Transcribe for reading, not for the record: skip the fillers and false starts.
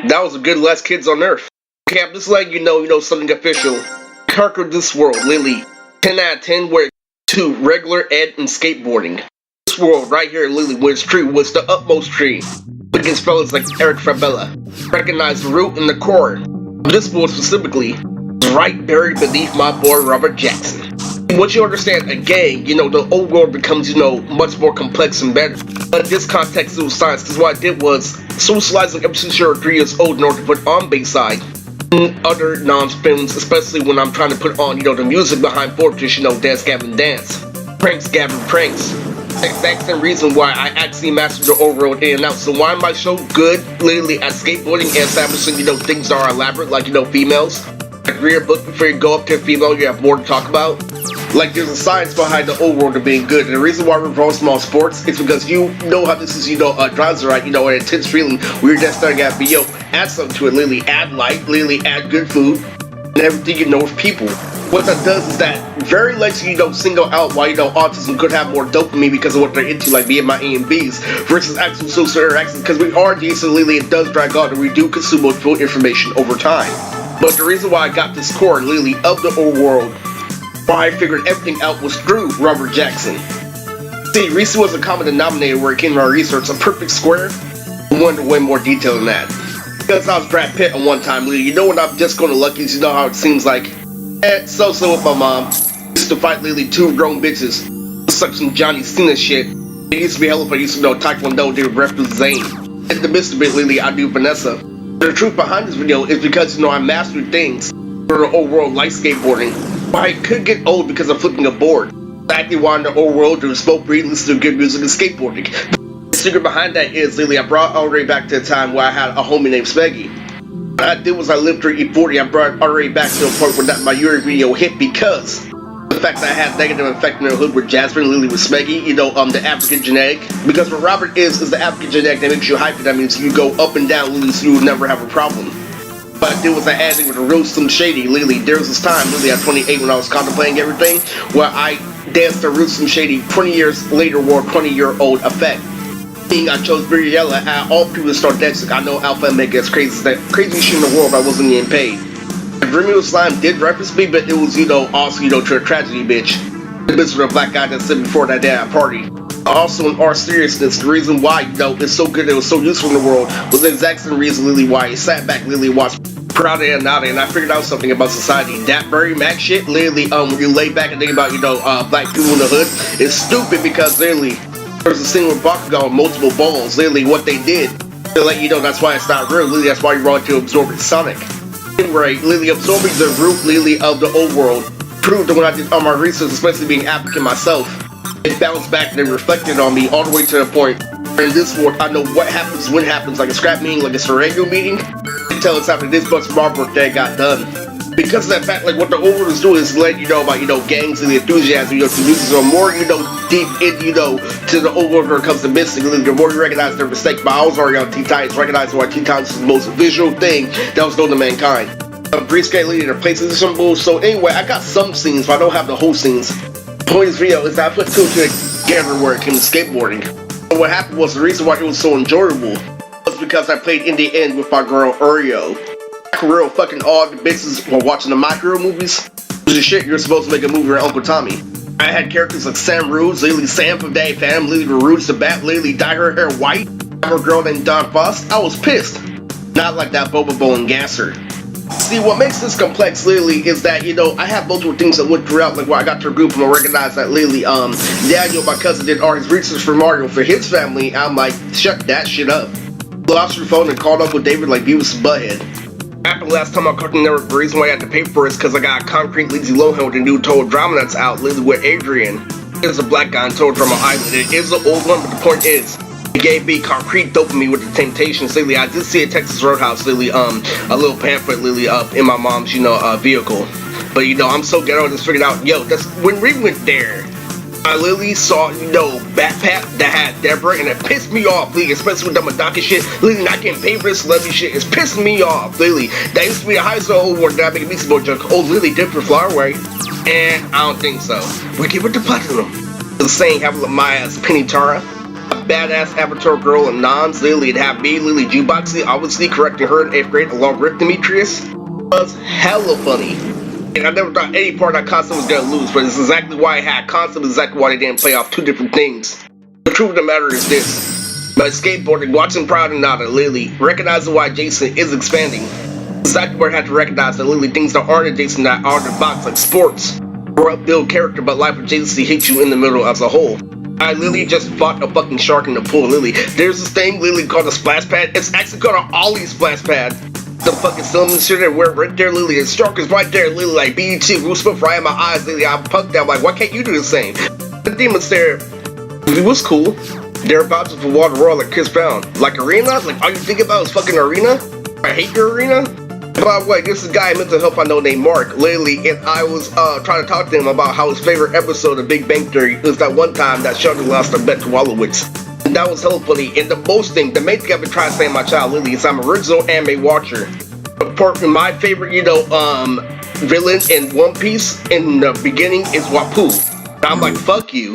That was a good Last Kids on Earth. Okay, I'm just letting you know something official. Conquer this world, Lily. 10 out of 10 where to regular ed and skateboarding. This world right here, Lily, was true, was the utmost tree. Against fellas like Eric Fabella. Recognize the root and the core. This world specifically is right buried beneath my boy Robert Jackson. Once you understand a gang, the old world becomes, much more complex and better. But in this context, it was science, because what I did was socializing ever since you're 3 years old in order to put on Bayside and other non-spins, especially when I'm trying to put on, the music behind Fortress, Dance Gavin Dance. Pranks Gavin Pranks. That's the reason why I actually mastered the overall in and out. So why am I so good, literally, at skateboarding and establishing, things that are elaborate, like, females? Like, read a book before you go up to a female, you have more to talk about. Like, there's a science behind the old world of being good, and the reason why we're from small sports is because you know how this is, drives the right, an intense feeling. We're just starting at be, add something to it, literally, add light, literally, add good food, and everything with people. What that does is that very likely single out why, autism could have more dopamine because of what they're into, like being my A and B's, versus actual social interactions, because we are decent, literally, it does drag on, and we do consume multiple information over time. But the reason why I got this core, literally, of the old world, why I figured everything out was through Robert Jackson. See, Reese was a common denominator where it came to our research, a perfect square. I wanted way more detail than that. Because I was Brad Pitt at one time, Lily, when I'm just going to Lucky's, you know how it seems like. So with my mom. Used to fight literally two grown bitches. Such some Johnny Cena shit. It used to be hella fun. I used to know Taekwondo, did ref with Zane. In the midst of it, literally, I do Vanessa. The truth behind this video is because, I mastered things for the old world like skateboarding. But I could get old because of flipping a board. I actually wanted the old world to smoke, breathe, listen to good music, and skateboarding. The secret behind that is, literally, I brought already back to a time where I had a homie named Smeggy. What I did was I lived through E40. I brought already back to a point where that my Yuri video hit because the fact that I had negative effect in the hood with Jasmine, Lily with Smeggy, the African genetic. Because what Robert is the African genetic that makes you hyper. That means you go up and down, Lily, so you will never have a problem. What I did was I added with a real Slim Shady, Lily. There was this time, Lily, at 28 when I was contemplating everything, where I danced to real Slim Shady 20 years later wore 20-year-old effect. Being I chose Briella, and all people start dancing. I know Alpha and Mega is crazy shit in the world, but I wasn't getting paid. The Dreamy Slime did reference me, but it was, also, to a tragedy, bitch. The bitch with a black guy that said before that day at a party. Also, in our seriousness, the reason why, it's so good, it was so useful in the world, was the exact same reason, Lily, why I sat back, Lily, watched Proud and Naughty, and I figured out something about society. That very Mac shit, literally, when you lay back and think about, black people in the hood, is stupid because, literally, there's a scene with Bakugan with multiple balls. Literally, what they did to let you know that's why it's not real. Literally, that's why you want to absorb it. Sonic. Anyway, literally absorbing the root, literally, of the old world proved that when I did all my research, especially being African myself, it bounced back and it reflected on me all the way to the point where in this world, I know what happens when it happens. Like a scrap meeting, like a Serengio meeting, until it's after this much from our birthday got done. Because of that fact, like what the old world is doing is letting you know about, gangs and the enthusiasm, to music. So the more, deep in, to the old world when it comes to missing, the more you recognize their mistake. But I was already on Teen Titans, recognizing why Teen Titans is the most visual thing that was known to mankind. Breeze Skate leading their places and some bull. So anyway, I got some scenes, but I don't have the whole scenes. The point of this video is that I put two together where it came to skateboarding. And what happened was the reason why it was so enjoyable was because I played in the end with my girl Oreo. Real fucking odd bitches while watching the My Hero movies. The shit you're supposed to make a movie with Uncle Tommy. I had characters like Sam Rudes, Lily Sam from Daddy Fam, Lily Rudes the Bat, Lily dye her hair white. I have a girl named Don Foss. I was pissed. Not like that Boba Bo and Gasser. See, what makes this complex, Lily, is that, I have multiple things that went throughout, like where I got to a group and I recognized that Lily, Daniel, my cousin, did all his research for Mario for his family. I'm like, shut that shit up. Lost your phone and called Uncle David like Beavis and Butthead. Happened last time on Cartoon Network. The reason why I had to pay for it is because I got a concrete Lindsay Lohan with a new Total Drama that's out, Lily with Adrian. It's a black guy in Total Drama Island. It is an old one, but the point is, it gave me concrete dopamine with the Temptations. Lily, I did see a Texas Roadhouse, Lily, a little pamphlet, Lily, up in my mom's, vehicle. But, I'm so ghetto, I just figured out, that's when we went there. I literally saw, backpack that had Deborah, and it pissed me off, Lily, especially with the Madonna shit. Lily, not getting paid for this celebrity shit. It's pissing me off, Lily. That used to be the highest old word that I make a Beastie Boy joke. Oh, Lily, dip for flower way. And I don't think so. We give it to platinum. The saying, have a look my ass, Penny Tara. badass avatar girl and Nons, Lily, and have me, Lily Jukeboxy, obviously correcting her in 8th grade along with Demetrius, was hella funny. And I never thought any part of that concept was gonna lose, but it's exactly why I had concept, exactly why they didn't play off two different things. The truth of the matter is this. By skateboarding, watching Proud and Nada, Lily, recognizing why Jason is expanding. Exactly where I had to recognize that Lily things that aren't adjacent that are in the box, like sports, or upbuild character, but life adjacency hits you in the middle as a whole. I literally just fought a fucking shark in the pool, Lily. There's this thing, Lily, called a splash pad. It's actually called an ollie splash pad. The fucking cylinder shit they wear right there, Lily. The shark is right there, Lily, like BET, Will Smith right in my eyes, Lily. I'm punked out, like, why can't you do the same? The demon stare, it was cool. They're about to water roll like Chris Brown. Like Arena? Like, all you think about is fucking Arena? I hate your Arena? By the way, this is a guy mental health I know named Mark, Lily, and I was trying to talk to him about how his favorite episode of Big Bang Theory was that one time that Sheldon lost a bet to Wolowitz. And that was hella funny. And the main thing I've been trying to say to my child, Lily, is I'm an original anime watcher. Apart from my favorite, villain in One Piece in the beginning is Wapoo. And I'm like, fuck you.